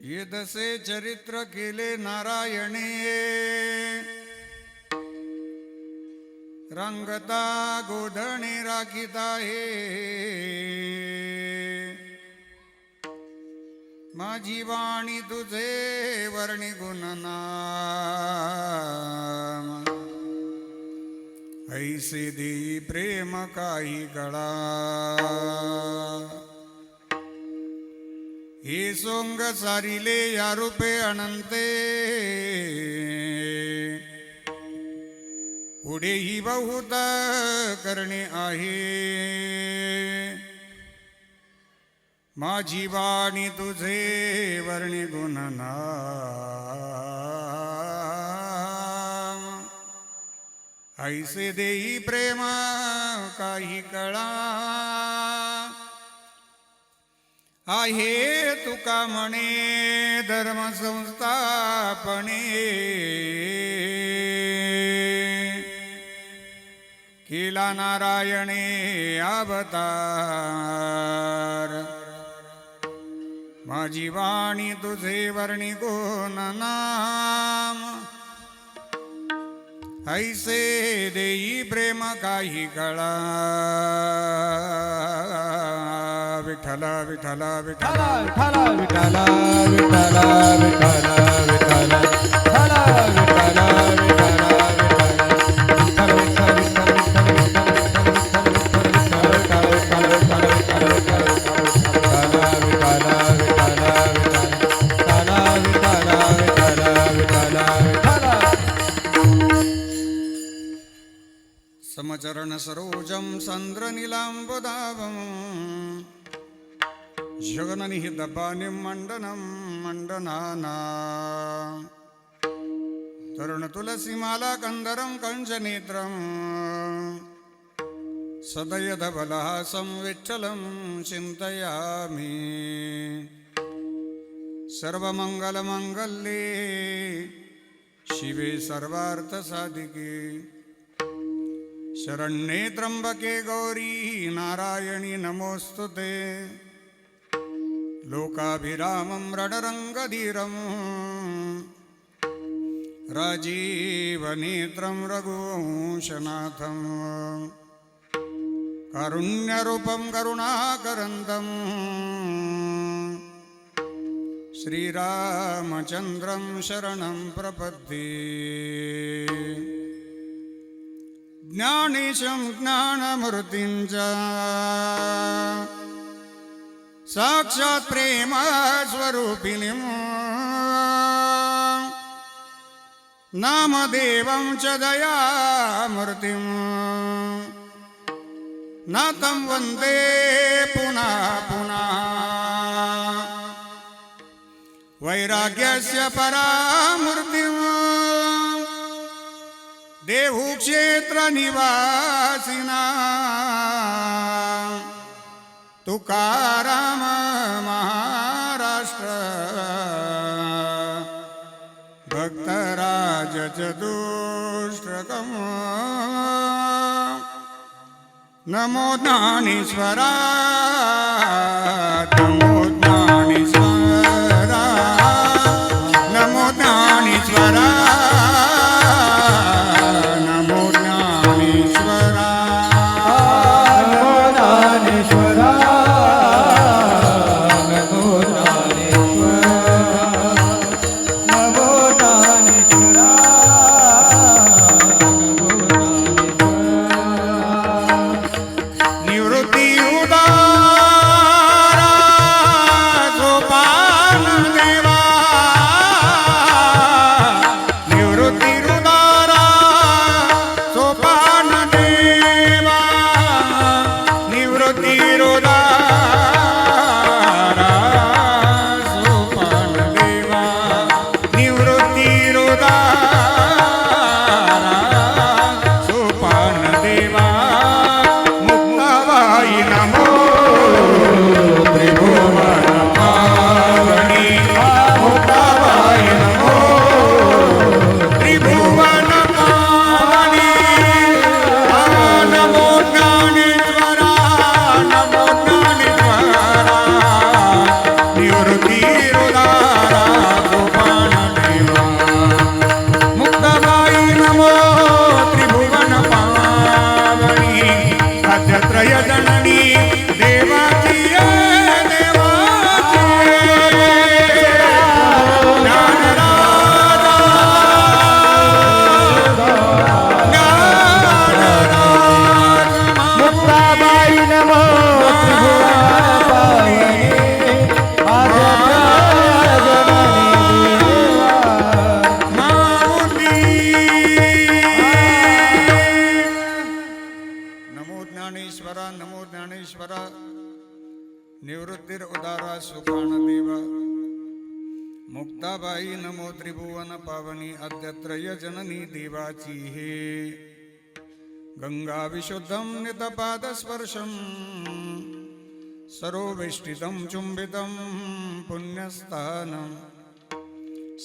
येदसे चरित्र केले नारायणे, रंगता गोधणे राखिता हे. माझी वाणी तुझे वर्णी गुणनाम, ऐसे देई प्रेम काही कळा. हे सोंग सारिले या रूपे अनंते, पुढे ही बहुत करणे आहे. माझी वाणी तुझे वर्णी गुणनाम, ऐसे देई प्रेम काही कळा. आहे तुका म्हणे धर्म संस्थापने, केला नारायणे अवतार. माझी वाणी तुझे वर्णी गुणनाम, ऐसे देई प्रेम काही कळा. विठ्ठल विठ्ठल विठ्ठल विठ्ठल विठ्ठल विठ्ठल विठ्ठल विठ्ठल विठ्ठल समचरण सरोजं सन्द्रनीलाम्बुदाभं, जगननिहितपानिं मण्डनं मण्डनाना. तरुणतुलसीमाला कन्दरं कञ्चनेत्रं, सदयधबलहासं विठ्ठलं चिन्तयामि. सर्वमङ्गलमङ्गल्ये शिवे सर्वार्थसाधिके, शरण्ये त्र्यंबके गौरी नारायणी नमोस्तुते. लोकाभिरामं रणरङ्गधीरं, राजीवनेत्रं रघुवंशनाथं, कारुण्यरूपं करुणाकरन्दं, श्रीरामचन्द्रं शरणं प्रपद्ये. ज्ञानेशं ज्ञानमूर्तिं च साक्षात् प्रेम स्वरूपिणीं, नामदेवं च दयामूर्तिं, नाथं वन्दे पुनः पुनः. वैराग्यस्य परामूर्तिं, देहूक्षेत्र निवासिना. तुकाराम महाराष्ट्र, भक्तराज चतुष्टकम्. नमो ज्ञानेश्वरा, नमो ज्ञानेश्वरा, नमो ज्ञानेश्वरा, नमो ज्ञानेश्वरा, नमो ज्ञानेश्वरा, नमो ज्ञानेश्वरा, नमो ज्ञानेश्वरा, नमो ज्ञानेश्वरा. निवृत्ती उदारा वारा सुखान देवा मुक्ताबाई नमो त्रिभुवन पावनी अद्यत्रय जननी देवाची हे गंगा विशुद्धं नितपादस्पर्शं सरोवेष्टितं चुंबितं पुण्यस्थानं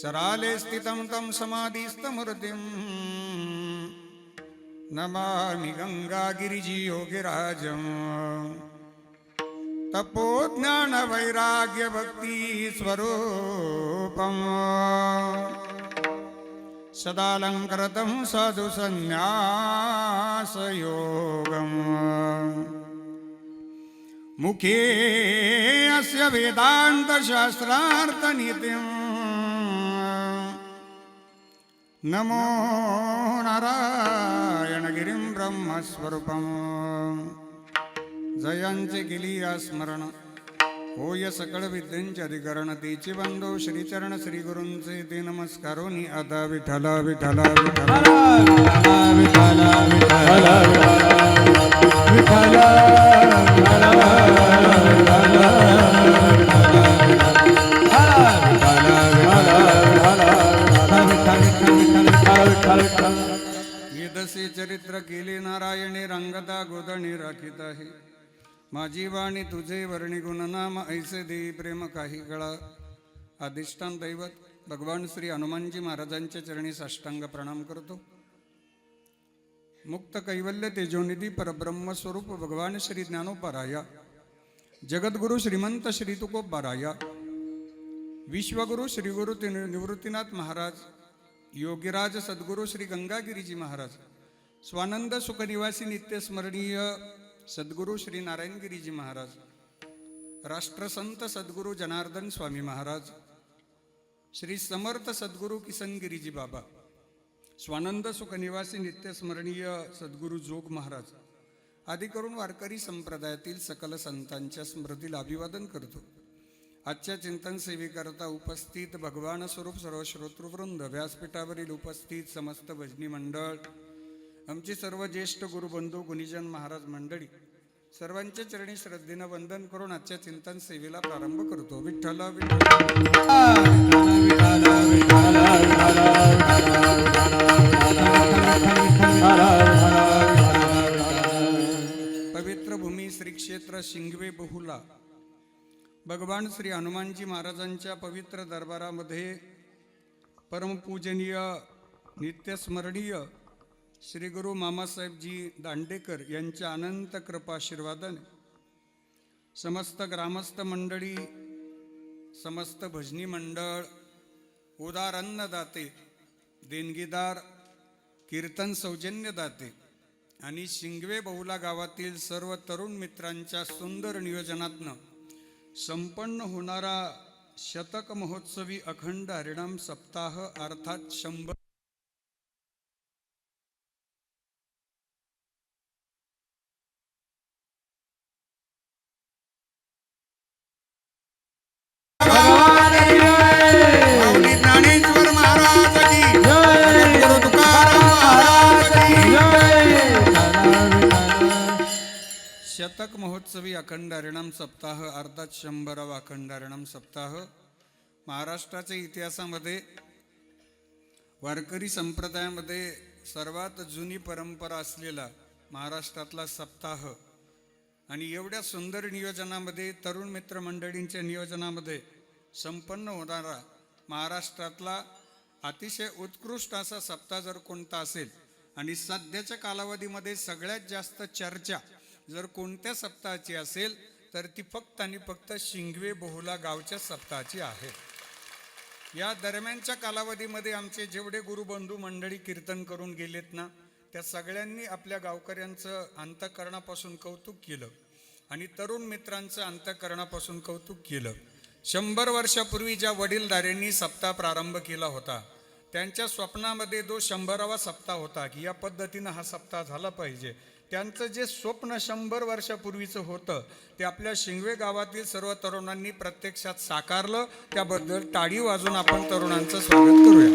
सराले स्थितं तं समाधिस्थमूर्तिं नमामि गंगागिरिजियोगिराजं तपो ज्ञान वैराग्य भक्ति स्वरूपं सदालंकृतं साधु संन्यास योगम् मुखे अस्य वेदांत शास्त्रार्थ नीतिं नमो नारायणगिरिं ब्रह्मस्वरूपं जयांचे केली या स्मरण होय सकळ विद्यांचे अधिकरण तेचे बंधू श्रीचरण श्री गुरूंचे ते नमस्कारोनी आता विठला विठला विठला विठ्ठल विठ्ठल वेदसे चरित्र केले नारायणे रांगता गोदणी राखीत आहे माझी वाणी तुझे वर्णी गुणनाम ऐसे देई प्रेम काही कळा अधिष्ठान दैवत भगवान श्री हनुमानजी महाराजांच्या चरणी साष्टांग प्रणाम करतो मुक्त कैवल्य तेजोनिधी परब्रह्म स्वरूप भगवान श्री ज्ञानोपराया जगद्गुरु श्रीमंत श्री तुकोबाराया विश्वगुरु श्री गुरु निवृत्तीनाथ महाराज योगीराज सद्गुरु श्री गंगागिरीजी महाराज स्वानंद सुखनिवासी नित्यस्मरणीय सद्गुरु श्री नारायणगिरीजी महाराज राष्ट्रसंत सद्गुरु जनार्दन स्वामी महाराज श्री समर्थ सद्गुरु किसनगिरीजी बाबा स्वानंद सुखनिवासी नित्यस्मरणीय सद्गुरु जोग महाराज आदी करून वारकरी संप्रदायातील सकल संतांच्या स्मृतीला अभिवादन करतो आजच्या चिंतन सेवेकरता उपस्थित भगवान स्वरूप सर्व श्रोतृवृंद व्यासपीठावरील उपस्थित समस्त भजनी मंडळ आमचे सर्व ज्येष्ठ गुरुबंधू गुणीजन महाराज मंडळी सर्वांच्या चरणी श्रद्धेनं वंदन करून आजच्या चिंतन सेवेला प्रारंभ करतो विठ्ठल पवित्र भूमी श्री क्षेत्र शिंगवे बहुला भगवान श्री हनुमानजी महाराजांच्या पवित्र दरबारामध्ये परमपूजनीय नित्यस्मरणीय श्री गुरु मामासाहेबजी दांडेकर यांच्या अनंत कृपाशीर्वादाने समस्त ग्रामस्थ मंडळी समस्त भजनी मंडळ उदार अन्नदाते देणगीदार कीर्तन सौजन्यदाते आणि शिंगवे बहुला गावातील सर्व तरुण मित्रांच्या सुंदर नियोजनातनं संपन्न होणारा शतक महोत्सवी अखंड हरिणाम सप्ताह अर्थात 100 ज्ञानेश्वर महाराज की गुरु तुकाराम महाराज की शतक महोत्सवी अखंड हरिणाम सप्ताह अर्थात 100वा अखंड हरिणाम सप्ताह महाराष्ट्राच्या इतिहासामध्ये वारकरी संप्रदायामध्ये सर्वात जुनी परंपरा असलेला महाराष्ट्रातला सप्ताह आणि एवढ्या सुंदर नियोजनामध्ये तरुण मित्र मंडळींच्या नियोजनामध्ये संपन्न होणारा महाराष्ट्रातला अतिशय उत्कृष्ट असा सप्ताह जर कोणता असेल आणि सध्याच्या कालावधीमध्ये सगळ्यात जास्त चर्चा जर कोणत्या सप्ताहाची असेल तर ती फक्त आणि फक्त शिंगवे बहुला गावच्या सप्ताहाची आहे. या दरम्यानच्या कालावधीमध्ये आमचे जेवढे गुरुबंधू मंडळी कीर्तन करून गेलेत ना त्या सगळ्यांनी आपल्या गावकऱ्यांचं अंतःकरणापासून कौतुक केलं आणि तरुण मित्रांचं अंतःकरणापासून कौतुक केलं. 100 वर्षापूर्वी ज्या वडीलधाऱ्यांनी सप्ताह प्रारंभ केला होता त्यांच्या स्वप्नामध्ये जो 100वा सप्ताह होता की या पद्धतीनं हा सप्ताह झाला पाहिजे. त्यांचं जे स्वप्न 100 वर्षापूर्वीचं होतं ते आपल्या शिंगवे गावातील सर्व तरुणांनी प्रत्यक्षात साकारलं. त्याबद्दल टाळी वाजून आपण तरुणांचं स्वागत करूया.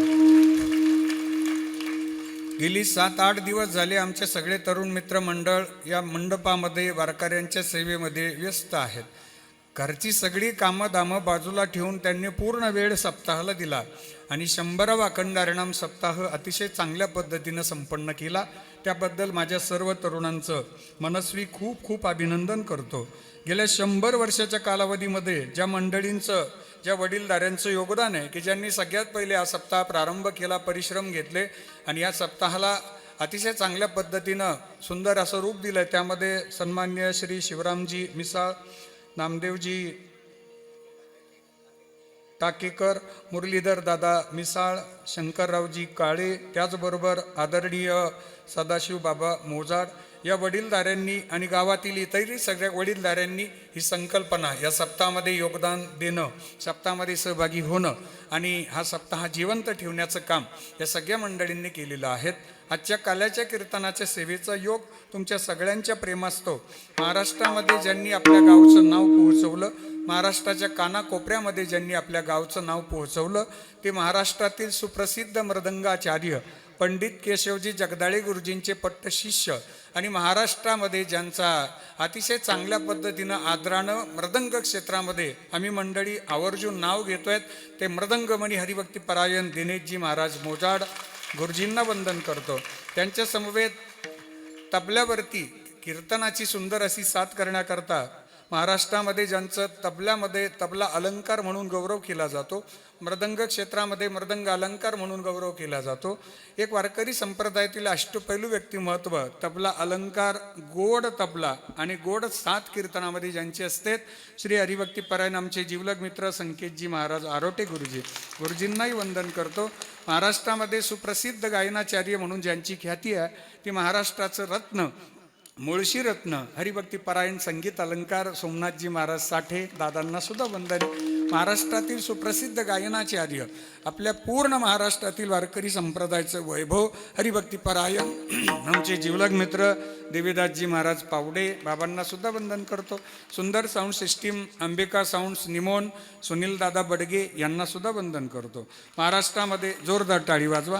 गेली 7-8 दिवस झाले आमचे सगळे तरुण मित्र मंडळ या मंडपामध्ये वारकऱ्यांच्या सेवेमध्ये व्यस्त आहेत. घरची सगळी कामं दामं बाजूला ठेवून त्यांनी पूर्ण वेळ सप्ताहाला दिला आणि 100वा अखंड हरिनाम सप्ताह अतिशय चांगल्या पद्धतीनं संपन्न केला. त्याबद्दल माझ्या सर्व तरुणांचं मनस्वी खूप खूप अभिनंदन करतो. गेल्या 100 वर्षाच्या कालावधीमध्ये ज्या मंडळींचं, ज्या वडीलधाऱ्यांचं योगदान आहे की ज्यांनी सगळ्यात पहिले हा सप्ताह प्रारंभ केला, परिश्रम घेतले आणि या सप्ताहाला अतिशय चांगल्या पद्धतीनं सुंदर असं रूप दिलं आहे. त्यामध्ये सन्मान्य श्री शिवरामजी मिसाळ, नामदेवजी टाकेकर, मुरलीधर दादा मिसाळ, शंकररावजी काळे, त्याचबरोबर आदरणीय सदाशिव बाबा मोजाड या वडीलधाऱ्यांनी आणि गावातील इतरही सगळ्या वडीलधाऱ्यांनी ही संकल्पना या सप्ताहामध्ये योगदान देणं, सप्ताहामध्ये सहभागी होणं आणि हा सप्ताह जिवंत ठेवण्याचं काम या सगळ्या मंडळींनी केलेलं आहे. आजच्या काल्याच्या कीर्तनाच्या सेवेचा योग तुमच्या सगळ्यांच्या प्रेमास्तव महाराष्ट्रामध्ये ज्यांनी आपल्या गावचं नाव पोहोचवलं, महाराष्ट्राच्या कानाकोपऱ्यामध्ये ज्यांनी आपल्या गावचं नाव पोहोचवलं ते महाराष्ट्रातील सुप्रसिद्ध मृदंगाचार्य पंडित केशवजी जगदाळे गुरुजींचे पट्टशिष्य आणि महाराष्ट्रामध्ये ज्यांचा अतिशय चांगल्या पद्धतीनं आदरानं मृदंग क्षेत्रामध्ये आम्ही मंडळी आवर्जून नाव घेतोय ते मृदंगमणी हरिभक्ती परायण दिनेशजी महाराज मोजाड गुरुजींना वंदन करतो. त्यांच्या समवेत तबल्यावरती कीर्तनाची सुंदर अशी साथ करण्याकरता महाराष्ट्रामध्ये ज्यांचं तबल्यामध्ये तबला अलंकार म्हणून गौरव केला जातो, मृदंग क्षेत्रामध्ये मृदंग अलंकार म्हणून गौरव केला जातो. एक वारकरी संप्रदायातील अष्टपैलू व्यक्तिमत्व तबला अलंकार, गोड तबला आणि गोड साथ कीर्तनामध्ये ज्यांचे असते श्री हरिभक्ती परायण आमचे जिवलग मित्र संकेतजी महाराज आरोटे गुरुजी, गुरुजींनाही वंदन करतो. महाराष्ट्रामध्ये सुप्रसिद्ध गायनाचार्य म्हणून ज्यांची ख्याती आहे ती महाराष्ट्राचं रत्न, मुळशी रत्न हरिभक्ती परायण संगीत अलंकार सोमनाथजी महाराज साठे दादांना सुद्धा वंदन. महाराष्ट्रातील सुप्रसिद्ध गायनाचार्य, आपल्या पूर्ण महाराष्ट्रातील वारकरी संप्रदायाचं वैभव हरिभक्ती परायण आमचे जिवलग मित्र देवीदासजी महाराज पावडे बाबांना सुद्धा वंदन करतो. सुंदर sound system Ambika sounds निमोन Sunil दादा बडगे यांना सुद्धा वंदन करतो. महाराष्ट्रामध्ये जोरदार टाळी वाजवा.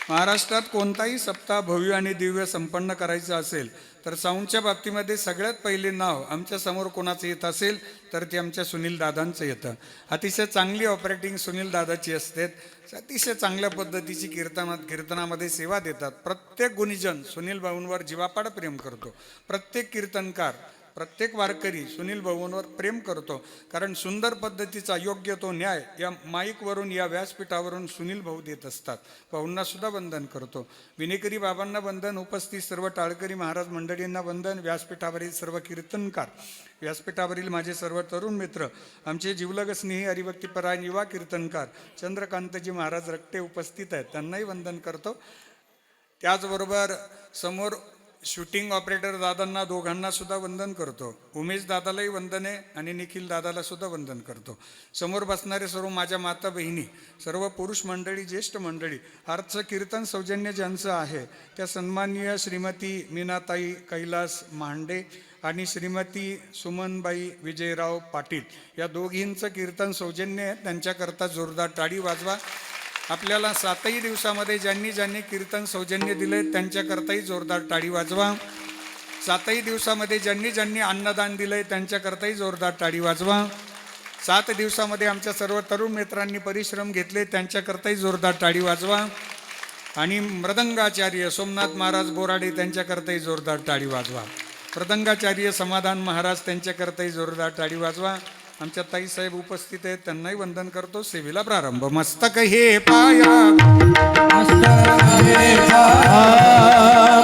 महाराष्ट्रात कोणताही सप्ताह भव्य आणि दिव्य संपन्न करायचा असेल तर साऊंडच्या बाबतीमध्ये सगळ्यात पहिले नाव आमच्या समोर कोणाचं येत असेल तर ते आमच्या सुनील दादांचं येतं. अतिशय चांगली ऑपरेटिंग सुनील दादाची असते, अतिशय चांगल्या पद्धतीची कीर्तनामध्ये सेवा देतात. प्रत्येक गुणीजन सुनील भाऊंवर जीवापाड प्रेम करतो. प्रत्येक कीर्तनकार, प्रत्येक वारकरी सुनील भाऊंवर प्रेम करतो, कारण सुंदर पद्धतीचा योग्य तो न्याय या माईकवरून या व्यासपीठावरून सुनील भाऊ देत असतात. भाऊंना सुद्धा वंदन करतो. विनेकरी बाबांना वंदन, उपस्थित सर्व टाळकरी महाराज मंडळींना वंदन, व्यासपीठावरील सर्व कीर्तनकार, व्यासपीठावरील माझे सर्व तरुण मित्र, आमचे जिवलग स्नेही हरिभक्ती परायण युवा कीर्तनकार चंद्रकांतजी महाराज रक्ते उपस्थित आहेत, त्यांनाही वंदन करतो. त्याचबरोबर समोर शूटिंग ऑपरेटर दादांना दोघांना सुद्धा वंदन करतो. उमेश दादालाही वंदन आहे आणि निखिल दादाला सुद्धा वंदन करतो. समोर बसणारे सर्व माझ्या माता बहिणी, सर्व पुरुष मंडळी, ज्येष्ठ मंडळी, आजचं कीर्तन सौजन्य ज्यांचं आहे त्या सन्माननीय श्रीमती मीनाताई कैलास मांडे आणि श्रीमती सुमनबाई विजयराव पाटील या दोघींचं कीर्तन सौजन्य आहे. त्यांच्याकरता जोरदार टाळी वाजवा. आपल्याला 7ही दिवसामध्ये ज्यांनी ज्यांनी कीर्तन सौजन्य दिले त्यांच्याकरताही जोरदार टाळी वाजवा. 7ही दिवसामध्ये ज्यांनी ज्यांनी अन्नदान दिले त्यांच्याकरताही जोरदार टाळी वाजवा. 7 दिवसामध्ये आमच्या सर्व तरुण मित्रांनी परिश्रम घेतले त्यांच्याकरताही जोरदार टाळी वाजवा. आणि मृदंगाचार्य सोमनाथ महाराज बोराडे त्यांच्याकरताही जोरदार टाळी वाजवा. मृदंगाचार्य समाधान महाराज त्यांच्याकरताही जोरदार टाळी वाजवा. आमच्या ताईसाहेब उपस्थित आहेत, त्यांनाही वंदन करतो. सेवेला प्रारंभ. मस्तक हे पाया, मस्तक हे पाया,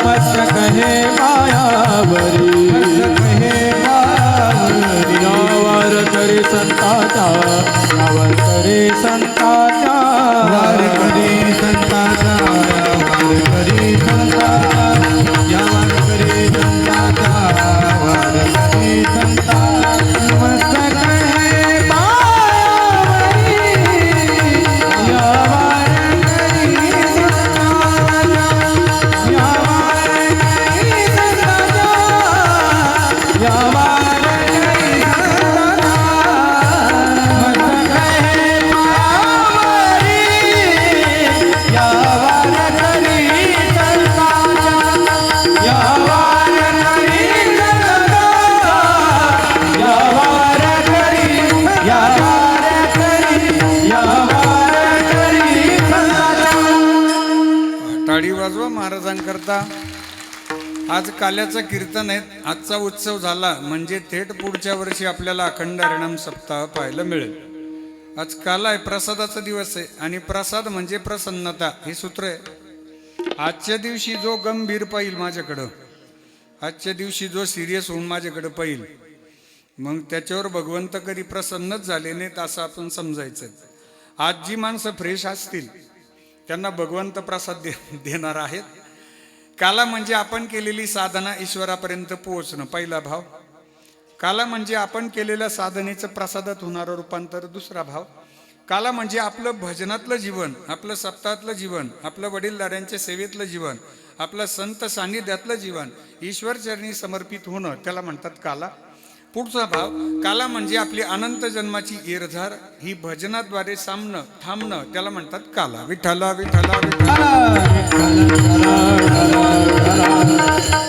मस्तक हे पायावरी, मस्तक हे पायावरी, यावर करी संताचा, यावर करी संताचा, यावर करी संताचा, यावर करी संताचा, यावर करी संताचा, यावर करी संताचा. मस्तक वाजवा महाराजांकरता. आज काल्याचं कीर्तन आहे. आजचा उत्सव झाला म्हणजे थेट पुढच्या वर्षी आपल्याला अखंड हरिनाम सप्ताह पाहायला मिळेल. आज काल आहे, प्रसादाचा दिवस आहे आणि प्रसाद म्हणजे प्रसन्नता हे सूत्र आहे. आजच्या दिवशी जो गंभीर पाहिल माझ्याकडं, आजच्या दिवशी जो सिरियस होऊन माझ्याकडं पाहिल, मग त्याच्यावर भगवंत कधी प्रसन्नच झाले नाहीत असं आपण समजायचं. आज जी माणसं फ्रेश असतील त्यांना भगवंत प्रसाद देणार आहेत. काला म्हणजे आपण केलेली साधना ईश्वरापर्यंत पोहोचणं, पहिला भाव. काला म्हणजे आपण केलेल्या साधनेचं प्रसादात होणारं रूपांतर, दुसरा भाव. काला म्हणजे आपलं भजनातलं जीवन, आपलं सप्ताहातलं जीवन, आपलं वडीलधाऱ्यांच्या सेवेतलं जीवन, आपलं संत सान्निध्यातलं जीवन ईश्वरचरणी समर्पित होणं, त्याला म्हणतात काला. पुढचा भाव काला म्हणजे आपली अनंत जन्माची येरझार ही भजनाद्वारे सामनं थांबणं, त्याला म्हणतात काला. विठ्ठला विठ्ठला विठ्ठला.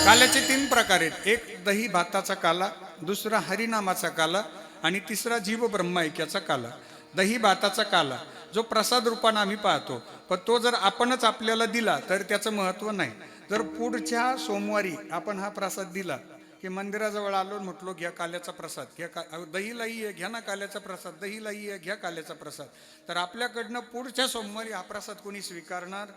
काल्याचे 3 प्रकार आहेत. एक दही भाताचा काला, दुसरा हरिनामाचा काला आणि तिसरा जीव ब्रह्मैक्याचा काला. दही भाताचा काला जो प्रसाद रूपाने आम्ही पाहतो, पण तो जर आपणच आपल्याला दिला तर त्याचं महत्त्व नाही. जर पुढच्या सोमवारी आपण हा प्रसाद दिला की मंदिराजवळ आलो, म्हटलो घ्या काल्याचा प्रसाद, घ्या दहीलाही आहे, घ्या ना काल्याचा प्रसाद, दहीलाही आहे, घ्या काल्याचा प्रसाद, तर आपल्याकडनं पुढच्या सोमवारी हा प्रसाद कोणी स्वीकारणार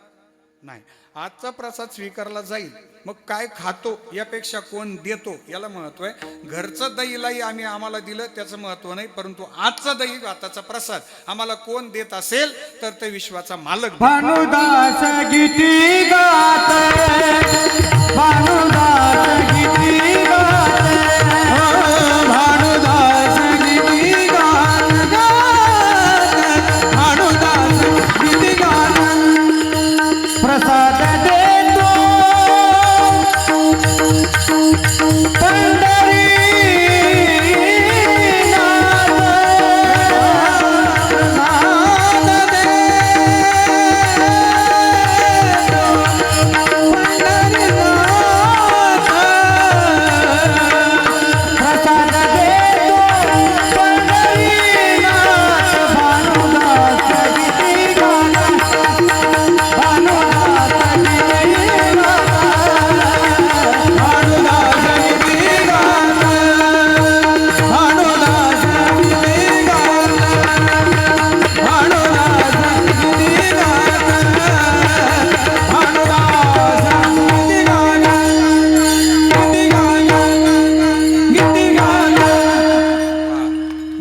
नाही. आजचा प्रसाद स्वीकारला जाईल, मग काय खातो यापेक्षा कोण देतो याला महत्व आहे. घरचं दहीलाही आम्हाला दिलं त्याचं महत्व नाही, परंतु आजचा दही भाताचा प्रसाद आम्हाला कोण देत असेल तर ते विश्वाचा मालक. भानुदास गीती गाते, भानुदास गीती गाते, भानुदास गीती गाते, भानुदास गीती गाते. प्रसाद देतो पंढरी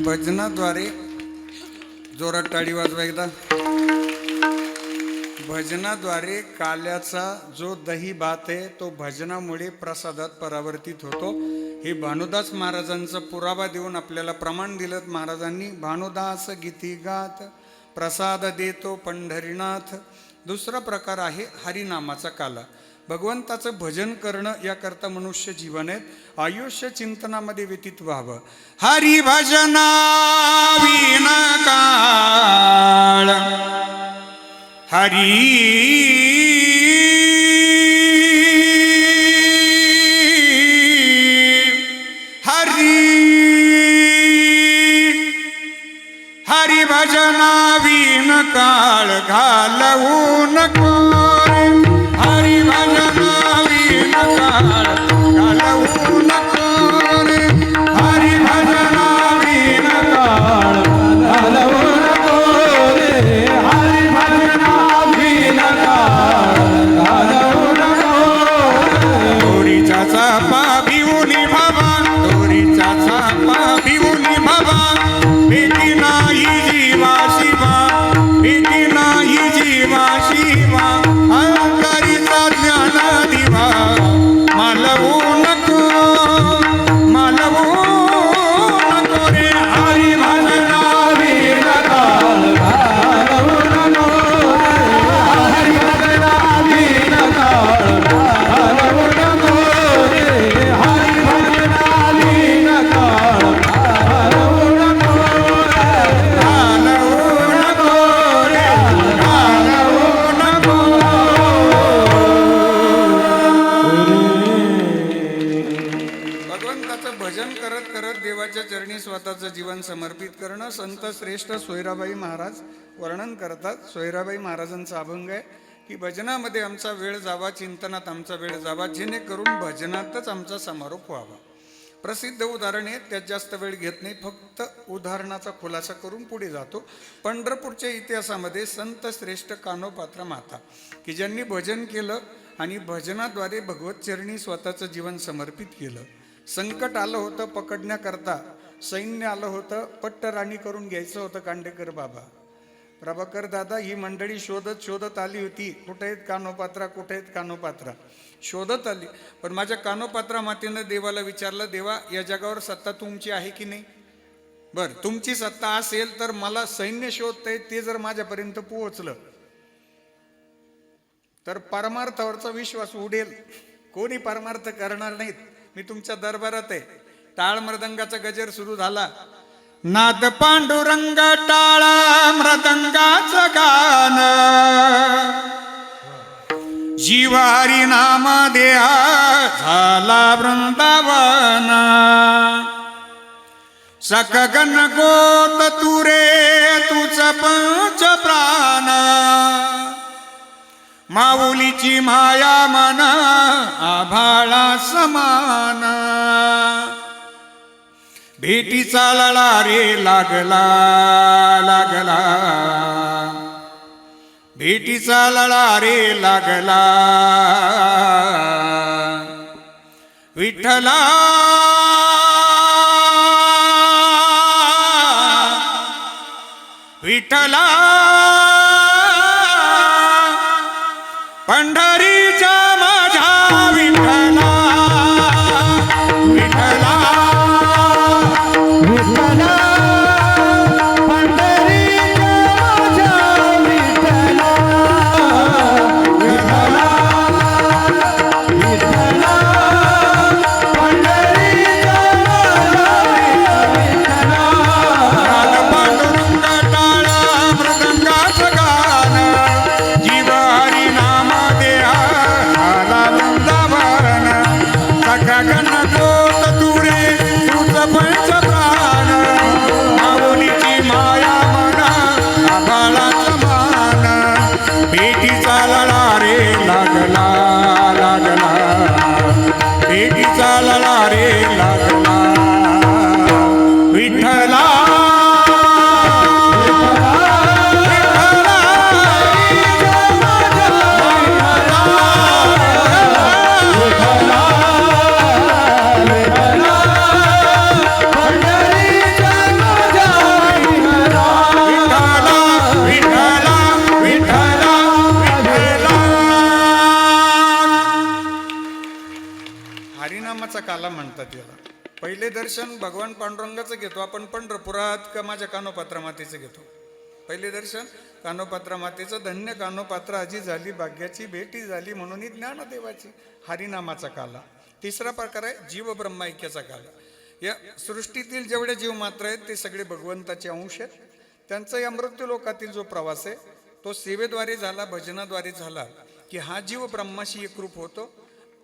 भजनाद्वारे जोरात टाळी वाजवा एकदा. भजनाद्वारे काल्याचा जो दही भात आहे तो भजनामुळे प्रसादात परावर्तित होतो. हे भानुदास महाराजांचा पुरावा देऊन आपल्याला प्रमाण दिलं महाराजांनी. भानुदास गीती गात प्रसाद देतो पंढरीनाथ. दुसरा प्रकार आहे हरिनामाचा काला. भगवंताचं भजन करणं याकरता मनुष्य जीवन आहे. आयुष्य चिंतनामध्ये व्यतीत व्हावं. हरी भजना विना काळ, हरी हरी हरी भजना विन काळ घालवू नको. हरी भजना विन काळ घालवू नको. हरी भजना विन काळ घालवू नको रे. हरी भजना विन काळ घालवू नको. दोरीचा चापा भिवूनी बाबा, दोरीचा चापा भिवूनी बाबा, भेटी नाही जीवा शिवा, भेटी नाही जीवा शिवा. अंतरीचा ज्ञान दिवा मालवू नको, मालवू नको रे. हरी भजना विन काळ घालवू नको. हरी भजना विन काळ घालवू नको रे. हरी भजना विन काळ घालवू नको. घालवू नको रे, घालवू नको. भगवंताचं भजन करत करत देवाच्या चरणी स्वतःचं जीवन समर्पित करणं. संत श्रेष्ठ सोयराबाई महाराज वर्णन करतात. सोयराबाई महाराजांचा अभंग आहे. की भजनामध्ये आमचा वेळ जावा, चिंतनात आमचा वेळ जावा, जेणेकरून भजनातच आमचा समारोप व्हावा. प्रसिद्ध उदाहरण आहे, त्यात जास्त वेळ घेत नाही, फक्त उदाहरणाचा खुलासा करून पुढे जातो. पंढरपूरच्या इतिहासामध्ये संत श्रेष्ठ कानोपात्रा माता की ज्यांनी भजन केलं आणि भजनाद्वारे भगवत चरणी स्वतःचं जीवन समर्पित केलं. संकट आलं होतं पकडण्याकरता, सैन्य आलं होतं, पट्टराणी करून घ्यायचं होतं कांडेकर बाबा, प्रभाकर दादा, ही मंडळी शोधत शोधत आली होती, कुठे आहेत कानोपात्रा, कुठे आहेत कानोपात्रा, शोधत आली. पण माझ्या कानोपात्रा मातेनं देवाला विचारलं, देवा या जगावर सत्ता तुमची आहे की नाही? बर, तुमची सत्ता असेल तर मला सैन्य शोधतंय, ते जर माझ्यापर्यंत पोहोचलं तर परमार्थावरचा विश्वास उडेल, कोणी परमार्थ करणार नाहीत. मी तुमच्या दरबारात आहे. टाळ मृदंगाचा गजर सुरू झाला. नाद पांडुरंग टाळा मृदंगाचं गान, जीवारी नाम देहा झाला वृंदावन. सकगन गोत तुरे तुझ पंच प्राण, माऊलीची माया मन आभाळा समान. भेटीचा लळा रे लागला लागला, भेटीचा लळा रे लागला. विठ्ठला विठ्ठला पंढरीच्या माझ्या विठ्ठला, विठ्ठला विठ्ठला पंढरीच्या माझ्या विठ्ठला, विठ्ठला विठ्ठला पंढरीच्या माझ्या विठ्ठला. नाद पांडुरंग टाळा मृदंगाचं गान, जीव हरी नाम देहा झाला वृंदावन. सगगन गोत तुरे तुझ पंच प्राण, माऊलीची माया मन आभाळाचं मान. भेटीचा लळा रे लागला लागला, भेटीचा लळा रे लागला. विठ्ठला हरिनामाचा काला म्हणतात याला. पहिले दर्शन भगवान पांडुरंगाचं घेतो आपण पंढरपुरात का माझ्या कानोपात्रा मातेचं घेतो? पहिले दर्शन कानोपात्रा मातेचं. धन्य कानोपात्रा आजी झाली, भाग्याची भेटी झाली म्हणून ही ज्ञानदेवाची. हरिनामाचा काला. तिसरा प्रकार आहे जीव ब्रह्मैक्याचा काला. या सृष्टीतील जेवढे जीव मात्र आहेत ते सगळे भगवंताचे अंश आहेत. त्यांचा या मृत्यू लोकातील जो प्रवास आहे तो सेवेद्वारे झाला, भजनाद्वारे झाला की हा जीव ब्रह्माशी एकरूप होतो,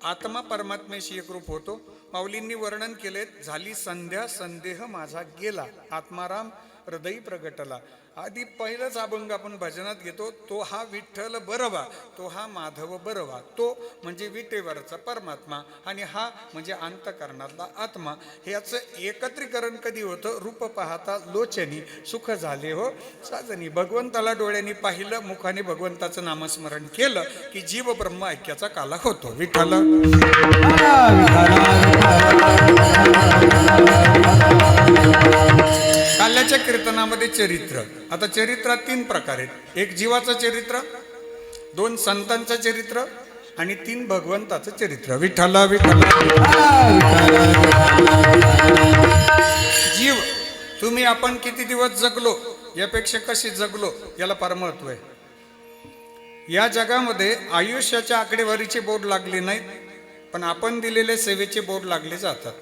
आत्मा परमात्म्याशी एकरूप होतो. माऊलींनी वर्णन केले, झाली संध्या संदेह माझा गेला, आत्माराम हृदयी प्रगटला. आधी पहिलंच अभंग आपण भजनात घेतो, तो हा विठ्ठल बरवा, तो हा माधव बरवा. तो म्हणजे विटेवरचा परमात्मा आणि हा म्हणजे अंतकरणातला आत्मा. ह्याचं एकत्रीकरण कधी होतं? रूप पाहता लोचनी सुख झाले हो साजनी. भगवंताला डोळ्यांनी पाहिलं, मुखाने भगवंताचं नामस्मरण केलं की जीव ब्रह्म ऐक्याचा काला होतो. विठ्ठल काल्याच्या कीर्तनामध्ये चरित्र. आता चरित्रात 3 प्रकार आहेत. एक जीवाचं चरित्र, 2 संतांचं चरित्र आणि 3 भगवंताचं चरित्र. विठ्ठल विठ्ठल. जीव, तुम्ही आपण किती दिवस जगलो यापेक्षा कशी जगलो याला फार महत्व आहे. या जगामध्ये आयुष्याच्या आकडेवारीचे बोर्ड लागले नाहीत, पण आपण दिलेले सेवेचे बोर्ड लागले जातात.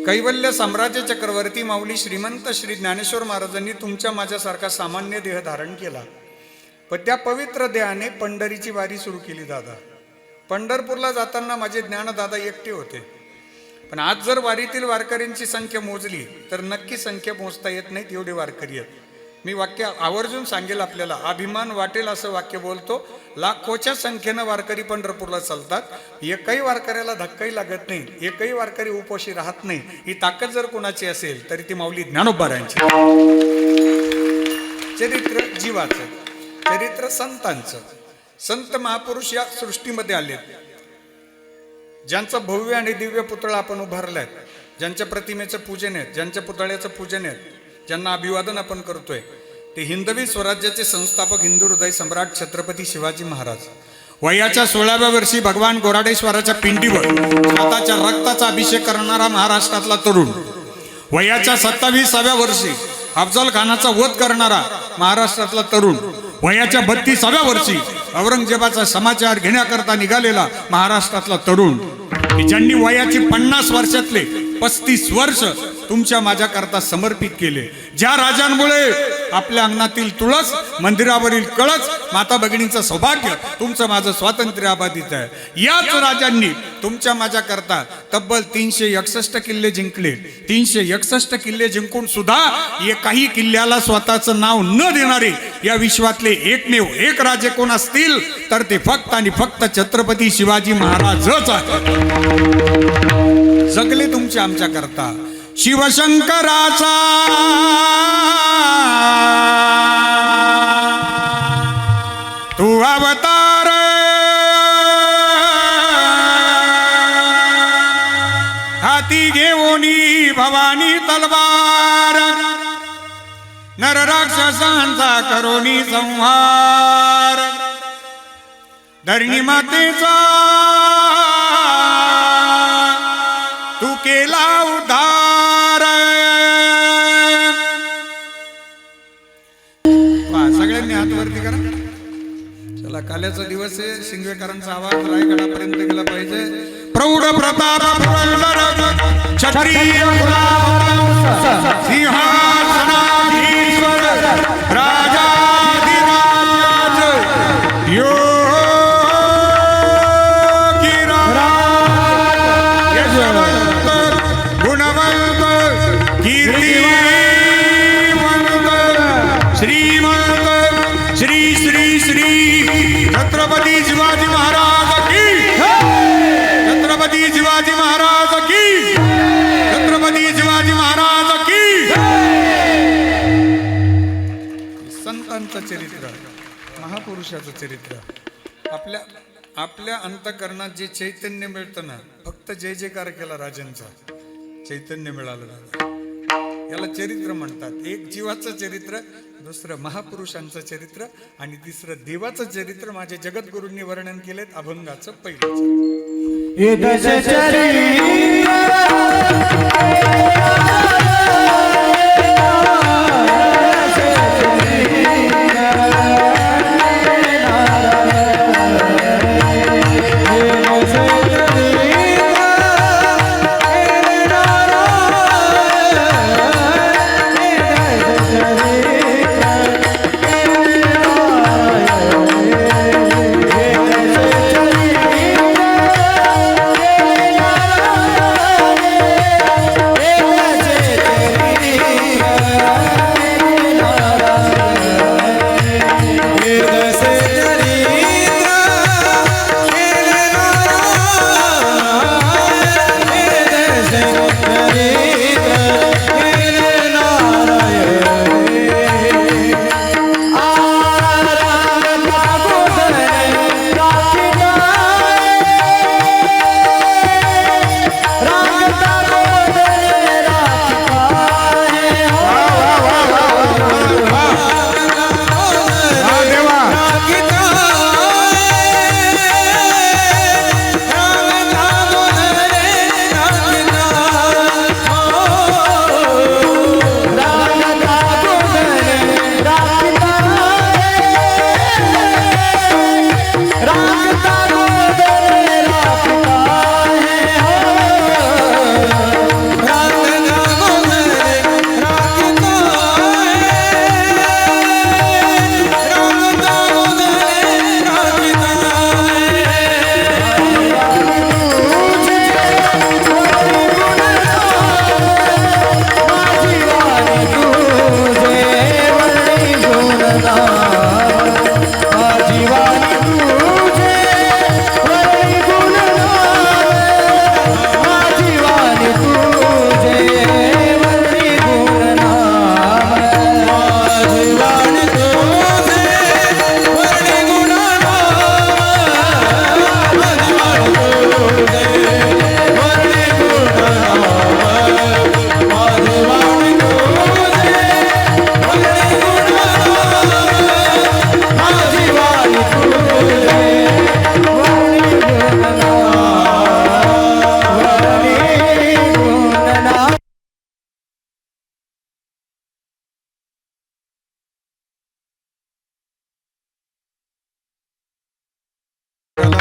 कैवल्य साम्राज्य चक्रवर्ती माऊली श्रीमंत श्री ज्ञानेश्वर महाराजांनी तुमच्या माझ्यासारखा सामान्य देह धारण केला, पण त्या पवित्र देहाने पंढरीची वारी सुरू केली. दादा, पंढरपूरला जाताना माझे ज्ञानदादा एकटे होते, पण आज जर वारीतील वारकऱ्यांची संख्या मोजली तर नक्की संख्या मोजता येत नाहीत एवढे वारकरी आहेत. मी वाक्य आवर्जून सांगेल आपल्याला, अभिमान वाटेल असं वाक्य बोलतो. लाखोच्या संख्येनं वारकरी पंढरपूरला चालतात, एकही वारकऱ्याला धक्काही लागत नाही, एकही वारकरी उपोषी राहत नाही. ही ताकद जर कोणाची असेल तरी ती माऊली ज्ञानोबारायांची. चरित्र जीवाचं, चरित्र संतांचं. संत महापुरुष या सृष्टीमध्ये आलेत, ज्यांचा भव्य आणि दिव्य पुतळा आपण उभारलाय, ज्यांच्या प्रतिमेचं पूजन आहे, ज्यांच्या पुतळ्याचं पूजन आहे, ज्यांना अभिवादन आपण करतोय, ते हिंदवी स्वराज्याचे संस्थापक हिंदू हृदय सम्राट छत्रपती शिवाजी महाराज. वयाच्या 16व्या वर्षी भगवान गोराडेश्वराच्या पिंडीवर स्वतःच्या रक्ताचा अभिषेक करणारा महाराष्ट्रातला तरुण. वयाच्या 27व्या वर्षी अफजल खानाचा वध करणारा महाराष्ट्रातला तरुण. वयाच्या 32व्या वर्षी औरंगजेबाचा समाचार घेण्याकरता निघालेला महाराष्ट्रातला तरुण. ज्यांनी वयाची 50 वर्षातले 35 वर्ष तुमच्या माझ्याकरता समर्पित केले. ज्या राजांमुळे आपल्या अंगणातील तुळस, मंदिरावरील कळस, माता भगिनींचं सौभाग्य, तुमचं माझं स्वातंत्र्य अबाधित आहे. याच राजांनी तुमच्या माझ्याकरता तब्बल 361 किल्ले जिंकले. 361 किल्ले जिंकून सुद्धा एकाही किल्ल्याला स्वतःचं नाव न देणारे या विश्वातले एकमेव एक राजे कोण असतील तर ते फक्त आणि फक्त छत्रपती शिवाजी महाराजच आहेत. जगले तुमच्या आमच्या करता. शिवशंकराचा तू अवतार, हाती घेऊनी भवानी तलवार, नर राक्षसांचा करोनी संहार, धरणी मातेचा तू केला उद्धार. सगळ्यांनी हात वरती करा. चला, काल्याचा दिवस आहे, शिंगवेकरांचा आवाज रायगडापर्यंत गेला पाहिजे. प्रौढ प्रताप क्षत्रिय सिंहासनाधीश्वर राजाधिराज गुणवंत कीर्तिवंत श्रीमंत श्री श्री श्री छत्रपती शिवाजी महाराज की, छत्रपती शिवाजी महाराज की, छत्रपती शिवाजी महाराज की. संतांचं चरित्र, महापुरुषाचं चरित्र. आपल्या अंतःकरणात जे चैतन्य मिळतं ना, फक्त जय जयकार केला राजांचा, चैतन्य मिळालं ना, याला चरित्र म्हणतात. एक जीवाचं चरित्र, दुसरं महापुरुषांचं चरित्र आणि तिसरं देवाचं चरित्र. माझ्या जगद्गुरूंनी वर्णन केलेत अभंगाचं पहिलं. हे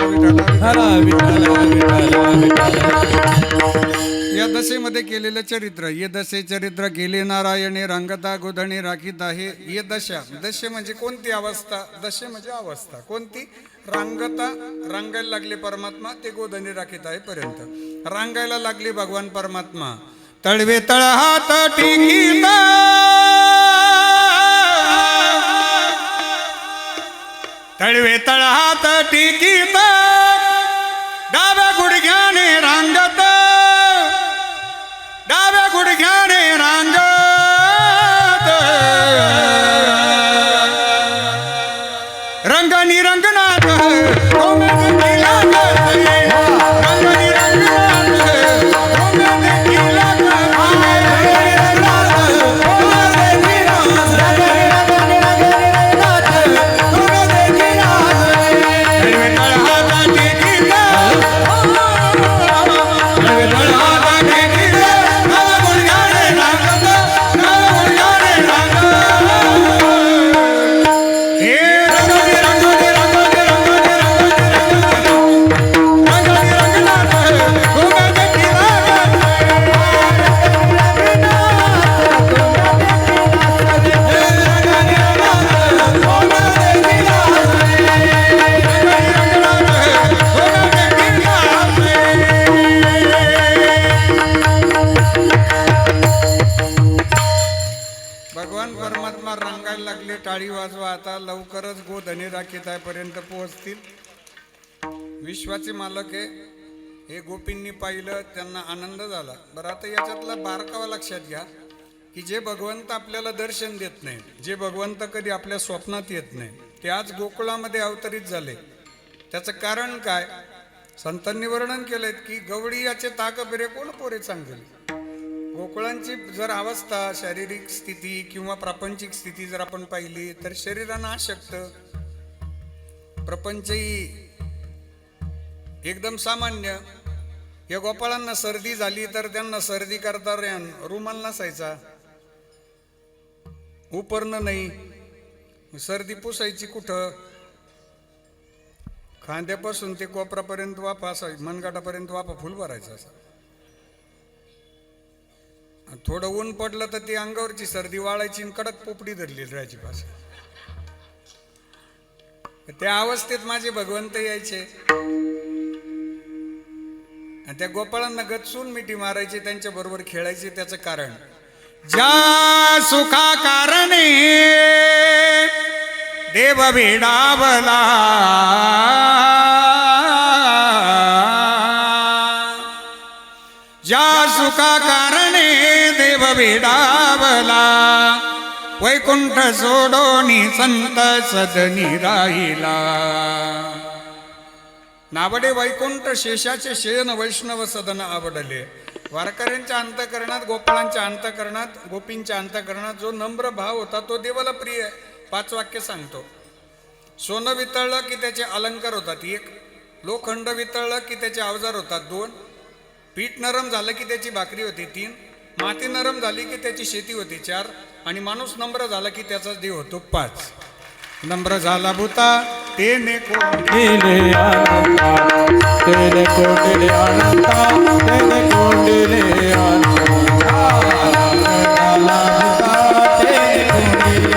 विठ्ठला विठ्ठल विठ्ठल विठ्ठल या दशेमध्ये केलेलं चरित्र ये दशे चरित्र केले नारायणे रांगता गोधणे राखीत आहे. ये दशा दशे म्हणजे कोणती अवस्था, दशे म्हणजे अवस्था कोणती, रांगता रांगायला लागले परमात्मा ते गोधणे राखीत आहे पर्यंत रांगायला लागले भगवान परमात्मा. तळवे तळ हात टिकीत तळवे तळ हात टिकीत डाव्या गुडघ्याने रांगत डाव्या गुडघ्याने रांगत रंगनी रंगनाथ रंगनी भगवान परमात्मा रांगायला लागले. टाळी वाजवा आता लवकरच गोधने राखीत आहे पर्यंत पोहोचतील. विश्वाचे मालक आहे हे गोपींनी पाहिलं त्यांना आनंद झाला. बरं आता याच्यातला बारकावा लक्षात घ्या की जे भगवंत आपल्याला दर्शन देत नाही, जे भगवंत कधी आपल्या स्वप्नात येत नाही, ते आज गोकुळामध्ये अवतरित झाले. त्याचं कारण काय, संतांनी वर्णन केलंय की गवळी याचे ताक बिरे कोण पोरे चांगली. गोकुळांची जर अवस्था शारीरिक स्थिती किंवा प्रापंचिक स्थिती जर आपण पाहिली तर शरीरानं अशक्त, प्रपंचही एकदम सामान्य. या गोपाळांना सर्दी झाली तर त्यांना सर्दी करता रुमाल नसायचा, उपरणं नाही, सर्दी पुसायची कुठं, खांद्यापासून ते कोपरापर्यंत वाफा असायची, मनगटापर्यंत वाफा फुल भरायचा असा. थोडं ऊन पडलं तर ती अंगावरची सर्दी वाळायची आणि कडक पोपडी धरली राहायची पास. त्या अवस्थेत माझे भगवंत यायचे आणि त्या गोपाळांना गचून मिठी मारायची, त्यांच्या बरोबर खेळायचे. त्याचं कारण ज्या सुखा कारणे देव भेडावला ज्या सुखा कारणे देव भेडावला वैकुंठ सोडोनी संत सदनी राहिला. नावडे वैकुंठ शेषाचे शयन वैष्णव सदन आवडले. वारकऱ्यांच्या अंतकरणात, गोपाळांच्या अंतकरणात, गोपींच्या अंतकरणात जो नम्र भाव होता तो देवाला प्रिय. 5 वाक्य सांगतो. सोनं वितळलं की त्याचे अलंकार होतात 1, लोखंड वितळलं की त्याचे अवजार होतात 2, पीठ नरम झालं की त्याची भाकरी होती 3, माती नरम झाली की त्याची शेती होती 4 आणि माणूस नम्र झाला की त्याचा देव होतो 5. नम्र झाला भूता तेने कोंडिले अनंता तेने कोंडिले अनंता तेने कोंडिले अनंता तेने कोंडिले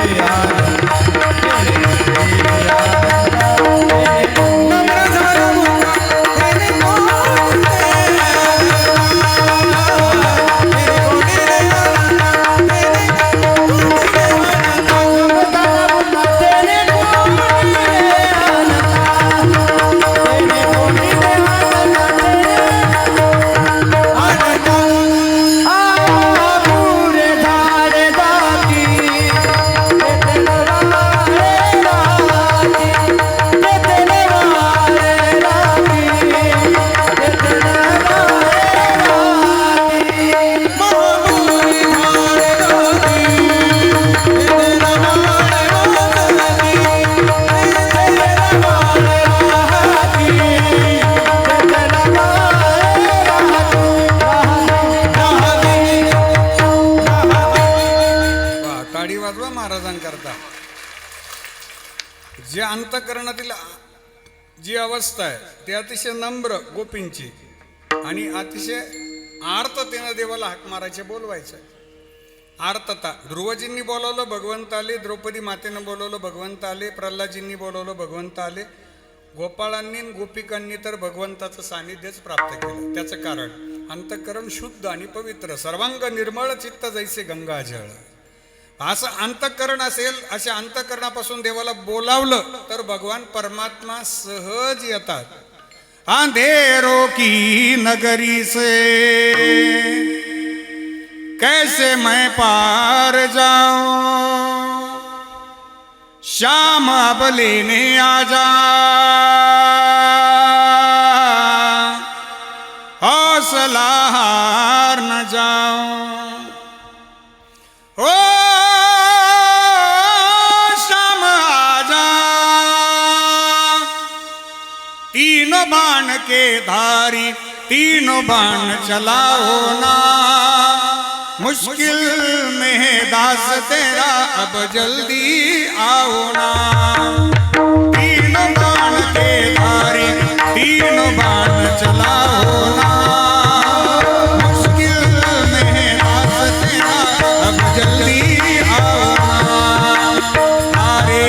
महाराजांकरता जे अंतकरणातील जी अवस्था आहे ती अतिशय नम्र गोपींची आणि अतिशय आर्ततेनं देवाला हाक मारायचे, बोलवायचं. आर्तता. ध्रुवजींनी बोलवलं, भगवंत आले. द्रौपदी मातेनं बोलवलं, भगवंत आले. प्रल्हादजींनी बोलवलं, भगवंत आले. गोपाळांनी आणि गोपिकांनी तर भगवंताचं सानिध्यच प्राप्त केलं. त्याचं कारण अंतःकरण शुद्ध आणि पवित्र, सर्वांग निर्मळ, चित्त जैसे गंगाजळ. असं अंतःकरण असेल, अशा अंतःकरणापासून देवाला बोलावलं तर भगवान परमात्मा सहज येतात. अंधेरों की नगरी से कैसे मैं पार जाऊं, श्याम अब लेने आ जा, हौसला हार न जाऊं. ओ श्याम आजा, तीनों बाण के धारी, तीनों बाण चलाओ ना, मुश्किल में है दास तेरा, अब जल्दी आओ ना. तीनों बाण के धारी, तीनों बाण चलाओ ना, मुश्किल में है दास तेरा, अब जल्दी आओ ना. अरे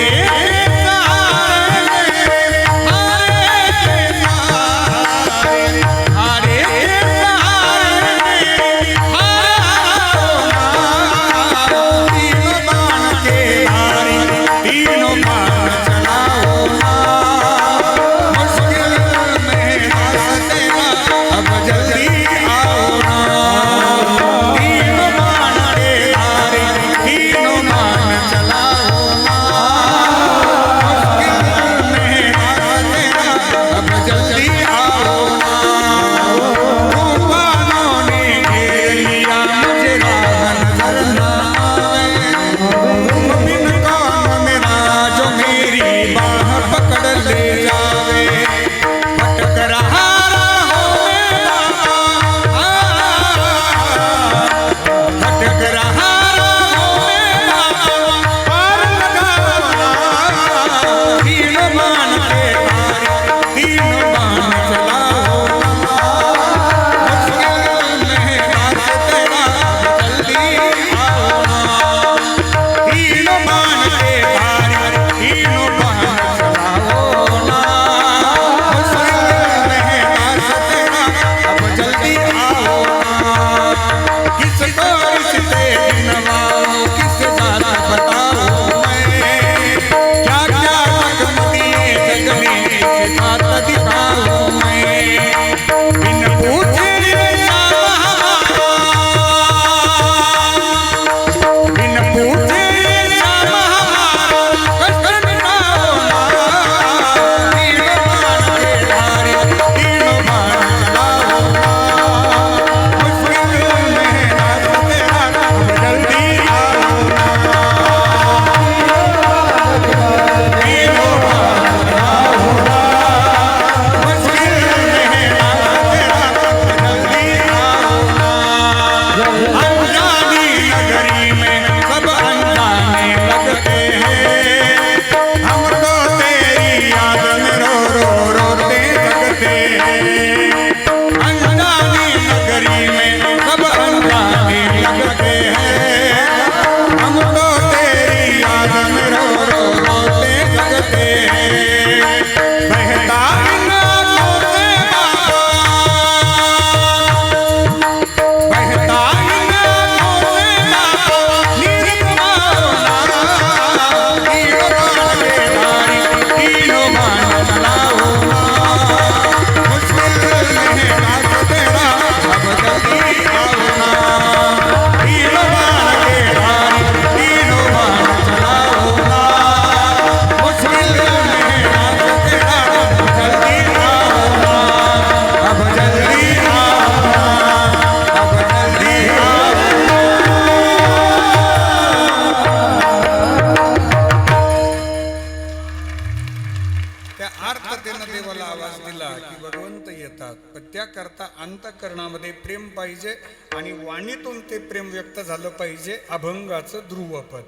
त्याकरता अंतःकरणामध्ये प्रेम पाहिजे आणि वाणीतून ते प्रेम व्यक्त झालं पाहिजे. अभंगाचं ध्रुवपद.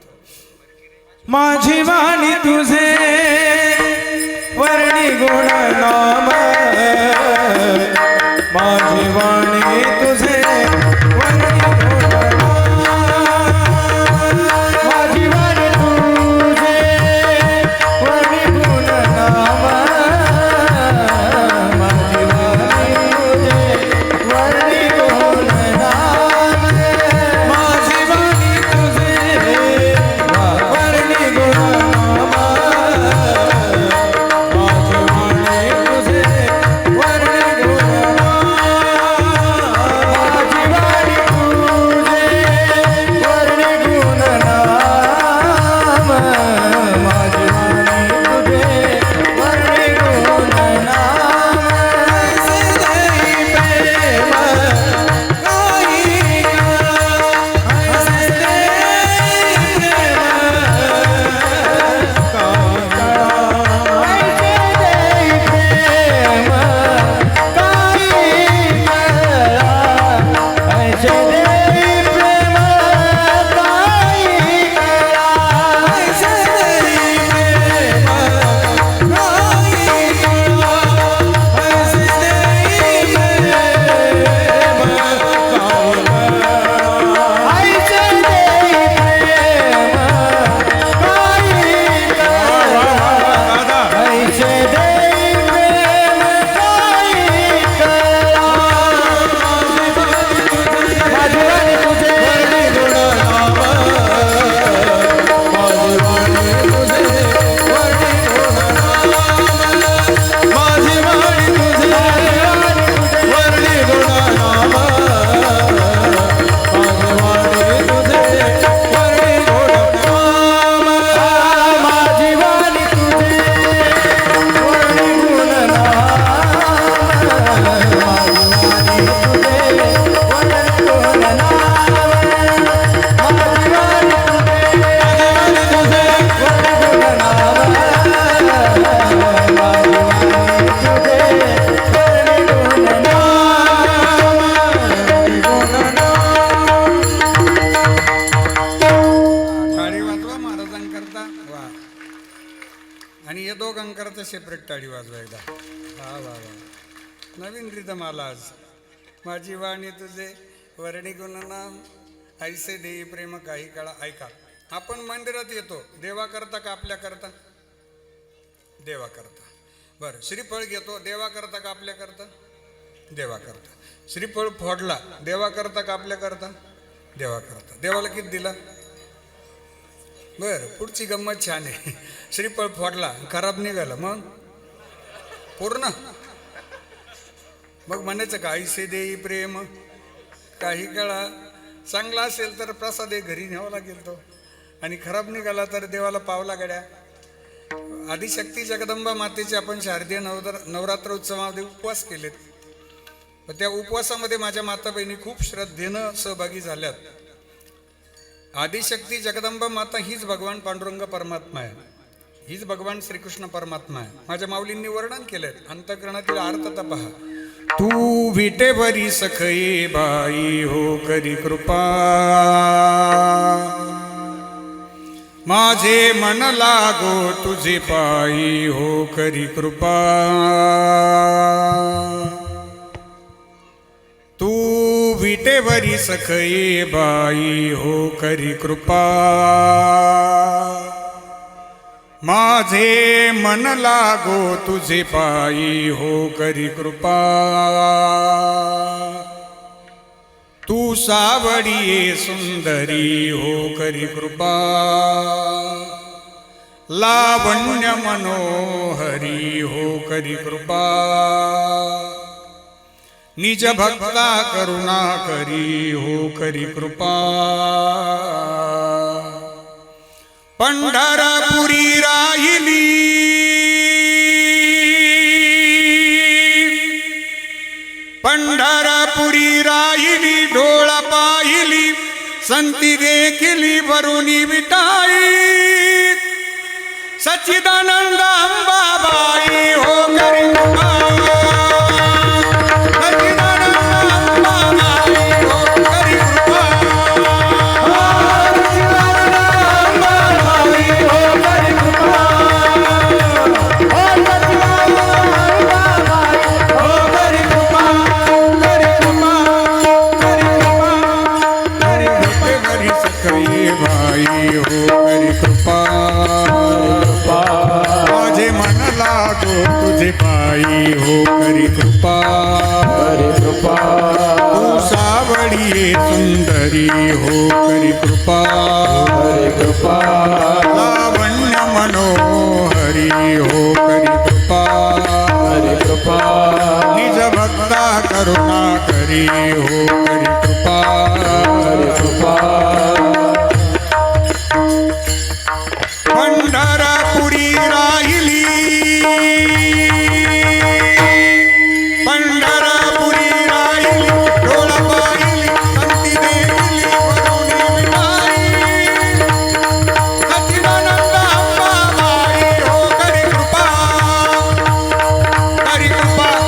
माझी वाणी तुझे वर्णी गुण नाम माझी वाणी तुझे वर्णी गुण माझी वाणी तुझे वर्णी गुण नाम माझी वाणी तुझे वर्णी गुण नाम माझी वाणी तुझे वर्णी गुण नाम माझी वाणी तुझे वर्णी गुण माझी वाणी तुझे वर्णी गुण नाम माझी वाणी तुझे वर्णी गुण नाम सदै प्रेम काही हसते टाळी वाजवा महाराजांकरता. वा. आणि हे दोघांकरता सेपरेट टाळी वाजवा एकदा. वा वा वा. नवीन रिदम आला आज. माझी वाणी तुझे वर्णी गुणनाम ऐसे देई प्रेम काही काळा. ऐका, आपण मंदिरात येतो देवा करता का आपल्या करता? देवा करता. बरं, श्रीफळ घेतो देवा करता का आपल्या करता? देवा करता. श्रीफळ फोडला देवा करता का आपल्या करता? देवा करता. देवाला किती दिला? बर, पुढची गंमत छान आहे. श्रीफळ फोडला खराब निघाला मग पूर्ण. मग म्हणायचं का ऐसे देई प्रेम काही काळा. चांगला असेल तर प्रसाद घरी न्यावा लागेल तो, आणि खराब निघाला तर देवाला पावला गड्या. आदिशक्ती जगदंबा मातेचे आपण शारदीय नवरात्र उत्सवामध्ये उपवास केलेत. त्या उपवासामध्ये माझ्या माता बहिणी खूप श्रद्धेनं सहभागी झाल्यात. आदिशक्ती जगदंबा माता हीच भगवान पांडुरंग परमात्मा आहे, हीच भगवान श्रीकृष्ण परमात्मा आहे. माझ्या माऊलींनी वर्णन केलंय. अंतःकरणातील अर्थता पहा. तू विटेवरी सखये बाई हो करी कृपा, माझे मन लागो तुझे पायी हो करी कृपा. तू विटेवरी सखये बाई हो करी कृपा, माझे मन लागो तुझे पायी हो करी कृपा. तू सावडिये सुंदरी हो करी कृपा, लावण्य मनोहरी हो करी कृपा. निज भक्ता करुणा करी हो करी कृपा. पंढरपुरी राहिली पंढरपुरी राहिली डोळा पाहिली संती देखिली वरुणी विटाई. सच्चिदानंद अंबाबाई हो करी कृपा. Oh, हो करी कृपा माझे मन लागो तुझे पायी हो करी कृपा तू सावळी सुंदरी हो करी कृपा लावण्य मनोहरी हो करी कृपा निज भक्ता करुणा करी हो करी कृपा पंढरपुरी राहिली पंढरपुरी राहिली डोळ पाहिली संती देली वरुणी विठाई सच्चिदानंद अंबाबाई हो करी कृपा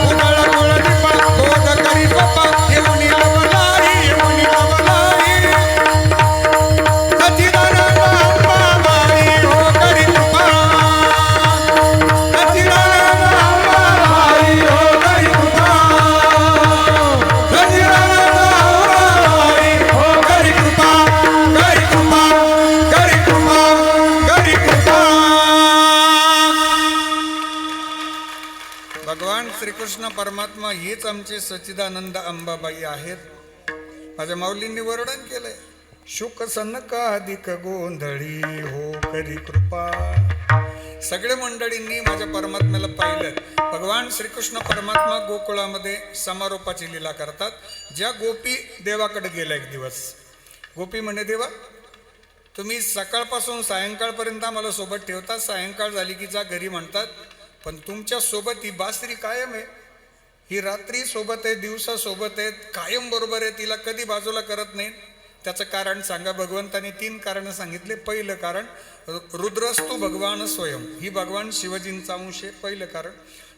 उजळ गोळ दीपा बोध करी सोपा येऊनी लवलाई सच्चिदानंद अंबाबाई हो करी कृपा सच्चिदानंद अंबाबाई हो करी कृपा सच्चिदानंद अंबाबाई हो करी कृपा करी कृपा भगवान श्रीकृष्ण परमात्मा हीच आमची सच्चिदानंद अंबाबाई आहेत. माझ्या माऊलींनी वर्णन केलंय शुक सनकाधिक गोंधळी हो करी कृपा. सगळे मंडळींनी माझ्या परमात्म्याला पाहिलं. भगवान श्रीकृष्ण परमात्मा गोकुळामध्ये समारोपाची लीला करतात. ज्या गोपी देवाकडे गेल्या एक दिवस, गोपी म्हणे देवा तुम्ही सकाळपासून सायंकाळपर्यंत आम्हाला सोबत ठेवतात, सायंकाळ झाली की जा घरी म्हणतात, पण तुमच्या सोबत ही बासरी कायम आहे, ही रात्री सोबत आहे, दिवसा सोबत आहे, कायम बरोबर आहे, तिला कधी बाजूला करत नाही. त्याचं कारण सांगा. भगवंताने 3 कारणं सांगितले. पहिलं कारण रुद्रस्तु भगवान स्वयं, ही भगवान शिवजींचा अंश आहे, पहिलं कारण.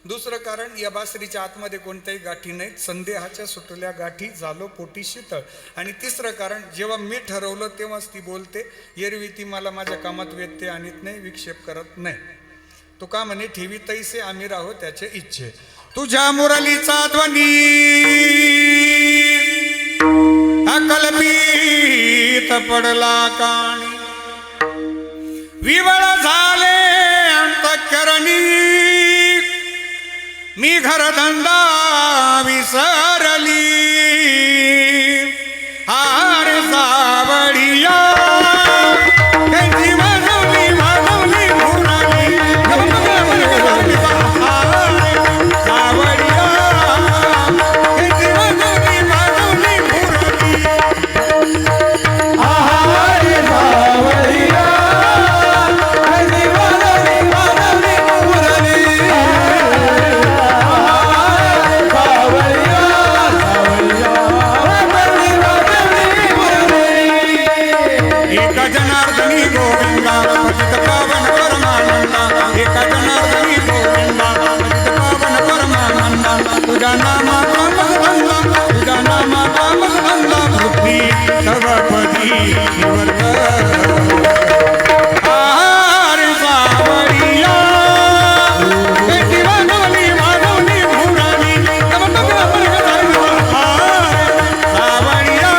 दुसरं कारण या बासरीच्या आतमध्ये कोणत्याही गाठी नाहीत, संदेहाच्या सुटल्या गाठी झालो पोटी शीतळ. आणि तिसरं कारण जेव्हा मी ठरवलं तेव्हाच ती बोलते, एरवी ती मला माझ्या कामात व्यत्यय आणत नाही, विक्षेप करत नाही. तो का म्हणे ठेवी तैसे आम्ही राहो त्याचे इच्छे. तुझ्या मुरलीचा ध्वनी अकल्पित पडला काणी, विवळ झाले अंतःकरणी, मी घरधंदा विसरली, हार सावळिया त्यांची वाजवली वाजवली मुरली, सावळिया त्यांची वाजवली वाजवली मुरली, आहार सावळिया त्यांची वाजवली वाजवली मुरली, आहार सावळिया सावळिया वाजवली वाजवली मुरली. एका जनार्दनी गोविंदा पतित पावन परमानंदा, एका जनार्दनी गोविंदा पतित पावन परमानंदा, तुझ्या नामाचा मगधंदा, तुझ्या नामाचा मगधंदा, पृथ्वी सर्वपदी निवर्त. आहार सावळिया त्यांची वाजवली वाजवली मुरली, सावळिया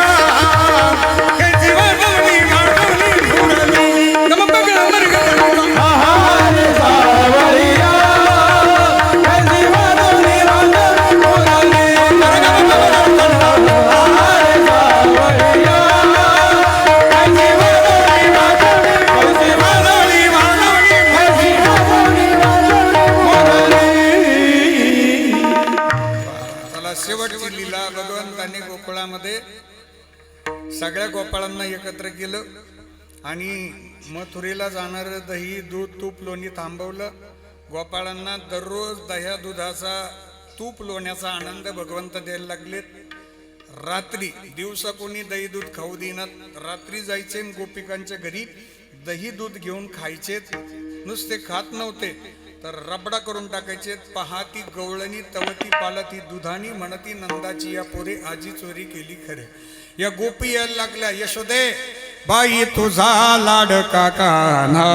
त्यांची वाजवली वाजवली मुरली, आहार सावळिया त्यांची वाजवली वाजवली मुरली, आहार सावळिया त्यांची वाजवली वाजवली वाजवली वाजवली मुरली. चला शेवटची लीला. भगवंतांनी गोकुळामध्ये सगळ्या गोपाळांना एकत्र केलं आणि मथुरेला जाणारं दही दूध तूप लोणी थांबवलं. गोपाळांना दररोज दह्या दुधाचा तूप लोण्याचा आनंद भगवंत द्यायला लागलेत. रात्री दिवसा कोणी दही दूध खाऊ देणार, रात्री जायचे गोपिकांच्या घरी दही दूध घेऊन खायचेत. नुसते खात नव्हते तर रबडा करून टाकायचे. पहाती गवळणी तवती पालती दुधानी म्हणती नंदाची या पोरे आजी चोरी केली खरे. या गोपी यायला लागल्या, यशोदे बाई तुझा लाडका कान्हा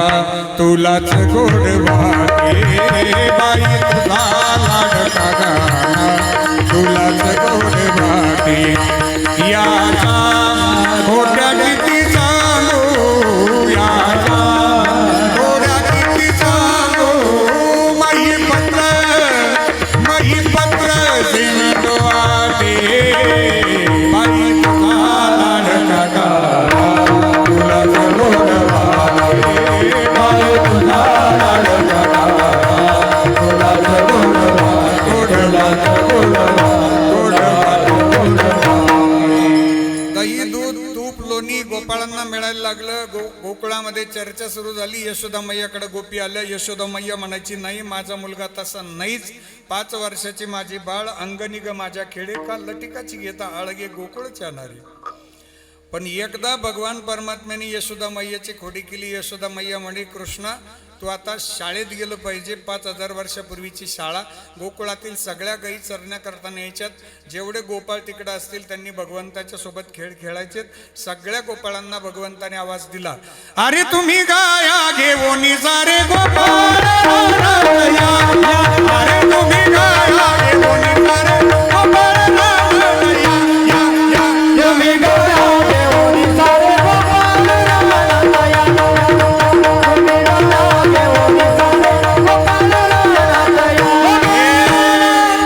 तुलाच गोड वाटे, बाई तुझा लाडका कान्हा तुलाच गोड वाटे. याच्या खोट्या नीती सांगू या गोकुळामध्ये चर्चा सुरू झाली. यशोदा मैयाकडे गोपी आल्या. यशोदा मैया म्हणायची, नाही माझा मुलगा तसा नाहीच. 5 वर्षाची माझी बाळ अंगणी ग माझ्या खेडे, का लटिकाची घेता आळगे गोकुळच येणारी. पण एकदा भगवान परमात्म्याने यशोदा मैयाची खोडी केली. यशोदा मैया म्हणे, कृष्णा तू आता शाळेत गेलं पाहिजे. 5000 वर्षापूर्वीची शाळा. गोकुळातील सगळ्या गायी चरण्याकरता न्यायच्यात. जेवढे गोपाळ तिकडे असतील त्यांनी भगवंताच्या सोबत खेळ खेळायचे. सगळ्या गोपाळांना भगवंताने आवाज दिला, अरे तुम्ही गाया घेऊन सारे गोपाळ, अरे तुम्ही गाया घेऊन सारे गोपाळ, तुम्ही गाया घेऊन सारे गोपाळ रामाला या, तुम्ही गाया घेऊन सारे गोपाळ रामाला या,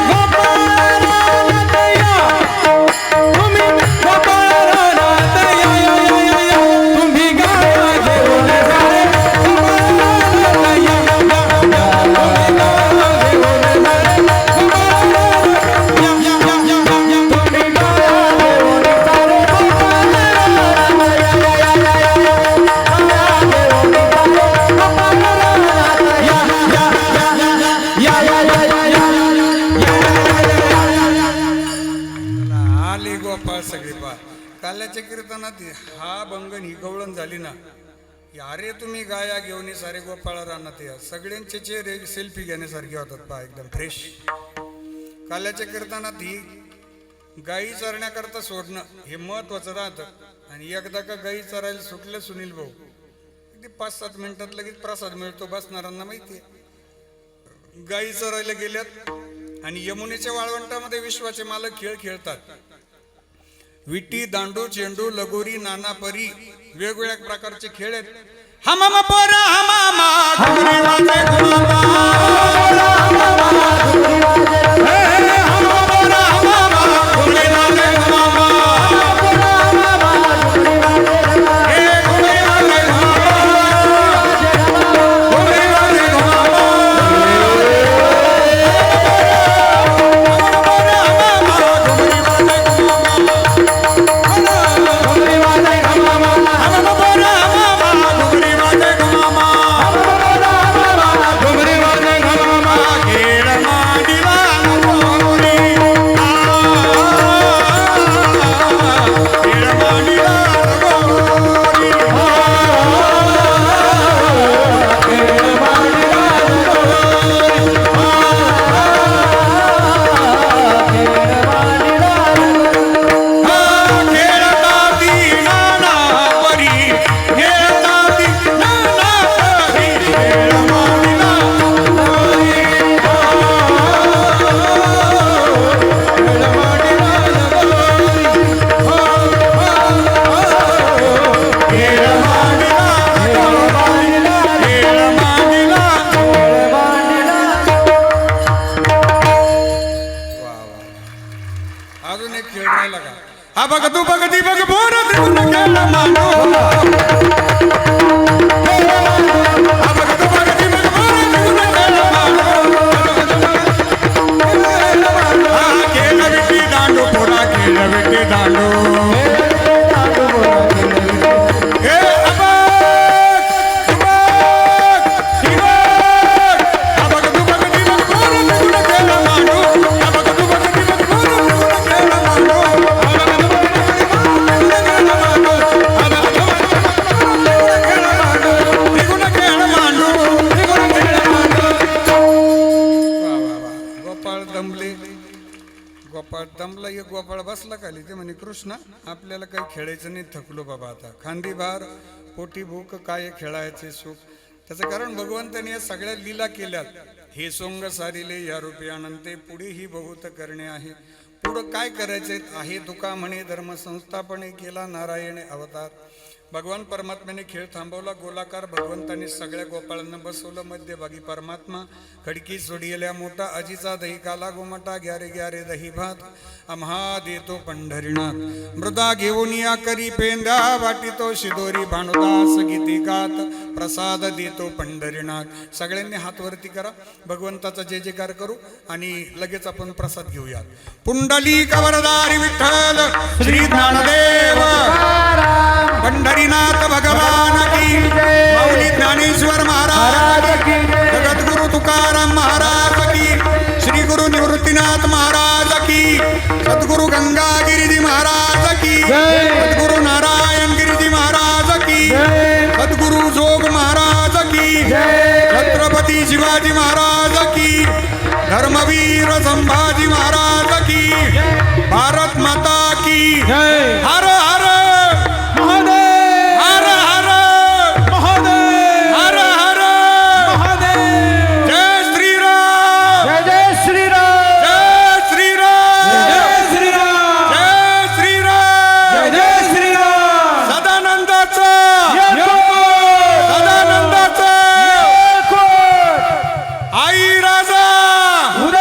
गोपाळ रामाला या, तुम्ही गोपाळ रामाला या, तुम्ही गाया घेऊन सारे गोपाळ रामाला या, तुम्ही गाया घेऊन सारे गोपाळ आले गोपाळ सगळे. पा काल्याच्या कीर्तनात हा भंगन ही गवळण झाली ना, अरे तुम्ही गाया घेऊन ये सारे गोपाळ रानात या. सगळ्यांचे चेहरे सेल्फी घेण्यासारखे होतात पा, एकदम फ्रेश. काल्याच्या कीर्तनात ही गायी चरण्याकरता सोडणं हे महत्वाचं राहतं. आणि एकदा का गायी चरायला सुटले सुनील भाऊ, ते 5-7 मिनिटात लगेच प्रसाद मिळतो बसणाऱ्यांना माहितीये. गायी चरायला गेल्यात आणि यमुनेच्या वाळवंटामध्ये विश्वाचे मालक खेळ खेळतात. विटी, दांडू, चेंडू, लगोरी, नाना परी वेगवेगळ्या प्रकारचे खेळ आहेत. हमामा पोरा हमामा घुगरी वाजे घुमामा, हमामा पोरा हमामा घुगरी वाजे घुमामा, हे घुगरी वाजे घुमामा, घुगरी वाजे घुमामा, हमामा पोरा हमामा घुगरी वाजे घुमामा, घुगरी वाजे घुमामा, हमामा पोरा हमामा घुगरी वाजे घुमामा, घुगरी वाजे घुमामा, खेळ मांडीला लगोरी, खेळ मांडीला लगोरी, खेळताती नाना परी, खेळताती नाना परी, खेळ मांडीला लगोरी, खेळ मांडीला लगोरी, खेळ मांडीला लगोरी, खेळ मांडीला. अजून एक खेळ राहिला का? हा बघ तू बघ ती बघ बोर त्रिगुण खेळ मांडू, हा बघ तू बघ ती बघ बोर त्रिगुण खेळ मांडू, हा खेळ विटी दांडू पोरा खेळ विटी दांडू, हे अबक अबक हा बघ तू बघ ती बघ बोर त्रिगुण खेळ मांडू, हा बघ तू बघ ती बघ बोर त्रिगुण खेळ मांडू, गोपाळ दमले. गोपाळ दमला. एक गोपाळ बसला खाली. ते म्हणे, कृष्णा आपल्याला काही खेळायचं नाही, थकलो बाबा आता. खांदी भार, पोटी भूक, काय खेळायचे सुख. त्याचं कारण भगवंताने या सगळ्या लीला केल्यात. हे सोंग सारिले या रूपी अनंते, पुढेही बहुत करणे आहे. पुढं काय करायचे आहे तुका म्हणे, धर्म संस्थापने केला नारायणे अवतार. भगवान परमात्म्याने खेळ थांबवला. गोलाकार भगवंताने सगळ्या गोपाळांना बसवलं. मध्यभागी परमात्मा. खडकी सोडियल्या मोठा, अजीचा दही काला गोमटा, ग्यारे ग्यारे दही भात, आम्हा देतो पंढरीनाथ. मृदा घेऊन या करी पेंद्या, वाटितो शिदोरी भानुदास गीती गात, प्रसाद देतो पंढरीनाथ. सगळ्यांनी हात वरती करा, भगवंताचा जय जयकार करू आणि लगेच आपण प्रसाद घेऊया. पुंडलिक वरदारी विठ्ठल श्री ज्ञानदेव पंढरीनाथ भगवान की माऊली ज्ञानेश्वर महाराज की जगद्गुरु तुकाराम महाराज की श्री गुरु निवृत्तीनाथ महाराज की सद्गुरु गंगा गिरिजी महाराज की सद्गुरु नारायण गिरिजी महाराज की सद्गुरु जोग महाराज की छत्रपती शिवाजी महाराज की धर्मवीर संभाजी महाराज की भारत माता की हर हर महादेव हर हर महादेव हर हर महादेव जय श्रीराम जय श्रीराम जय श्रीराम जय श्रीराम जय श्रीराम जय श्रीराम सदानंदाचा येकोट सदानंदाचा येकोट आई राजा उदय